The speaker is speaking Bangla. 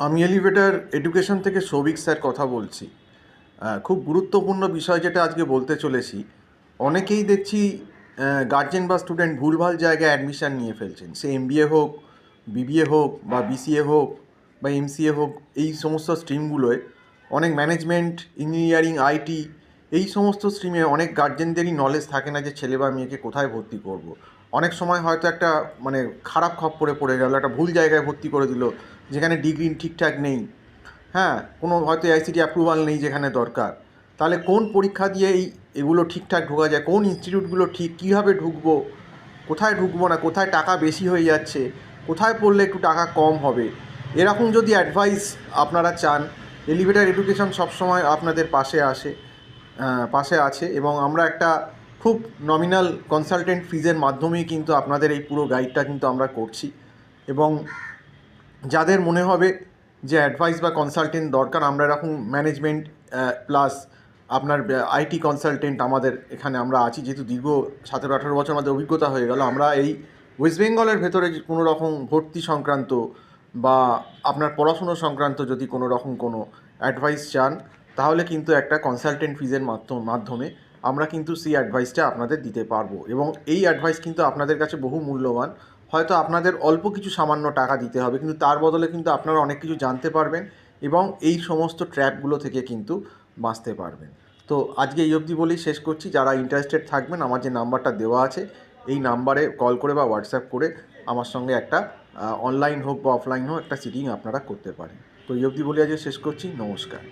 আমি এলিভেটর এডুকেশন থেকে সৌভিক স্যার কথা বলছি। খুব গুরুত্বপূর্ণ বিষয় যেটা আজকে বলতে চলেছি। অনেকেই দেখছি গার্জেন বা স্টুডেন্ট ভুলভাল জায়গায় অ্যাডমিশান নিয়ে ফেলছেন। সে এমবিএ হোক, বিবিএ হোক বা বিসিএ হোক বা এমসিএ হোক, এই সমস্ত স্ট্রিমগুলোয় অনেক ম্যানেজমেন্ট, ইঞ্জিনিয়ারিং, আইটি, এই সমস্ত স্ট্রিমে অনেক গার্জেনদেরই নলেজ থাকে না যে ছেলে বা মেয়েকে কোথায় ভর্তি করব। অনেক সময় হয়তো একটা খারাপ খপ্পরে পড়ে গেল, একটা ভুল জায়গায় ভর্তি করে দিল যেখানে ডিগ্রি ঠিকঠাক নেই, হ্যাঁ, কোনো হয়তো আইসিটি অ্যাপ্রুভাল নেই যেখানে দরকার। তাহলে কোন পরীক্ষা দিয়ে এগুলো ঠিকঠাক ঢোকা যায়, কোন ইনস্টিটিউটগুলো ঠিক, কীভাবে ঢুকবো, কোথায় ঢুকবো না, কোথায় টাকা বেশি হয়ে যাচ্ছে, কোথায় পড়লে একটু টাকা কম হবে, এরকম যদি অ্যাডভাইস আপনারা চান, এলিভেটর এডুকেশন সবসময় আপনাদের পাশে আছে। এবং আমরা একটা খুব নমিনাল কনসালটেন্ট ফিজের মাধ্যমেই কিন্তু আপনাদের এই পুরো গাইডটা কিন্তু আমরা করছি। এবং যাদের মনে হবে যে অ্যাডভাইস বা কনসালটেন্ট দরকার, আমরা এরকম ম্যানেজমেন্ট প্লাস আপনার আইটি কনসালটেন্ট আমাদের এখানে আমরা আছি। যেহেতু দীর্ঘ 17-18 বছর আমাদের অভিজ্ঞতা হয়ে গেল, আমরা এই ওয়েস্ট বেঙ্গলের ভেতরে কোনো রকম ভর্তি সংক্রান্ত বা আপনার পড়াশুনো সংক্রান্ত যদি কোনো রকম কোনো অ্যাডভাইস চান, তাহলে কিন্তু একটা কনসালটেন্ট ফিজের মাধ্যমে আমরা কিন্তু সেই অ্যাডভাইসটা আপনাদের দিতে পারবো। এবং এই অ্যাডভাইস কিন্তু আপনাদের কাছে বহু মূল্যবান। হয়তো আপনাদের অল্প কিছু সামান্য টাকা দিতে হবে, কিন্তু তার বদলে কিন্তু আপনারা অনেক কিছু জানতে পারবেন এবং এই সমস্ত ট্র্যাপগুলো থেকে কিন্তু বাঁচতে পারবেন। তো আজকে এই অবধি বলেই শেষ করছি। যারা ইন্টারেস্টেড থাকবেন, আমার যে নাম্বারটা দেওয়া আছে এই নাম্বারে কল করে বা হোয়াটসঅ্যাপ করে আমার সঙ্গে একটা অনলাইন হোক বা অফলাইন হোক একটা সিটিং আপনারা করতে পারেন। তো এই অবধি বলে আজকে শেষ করছি। নমস্কার।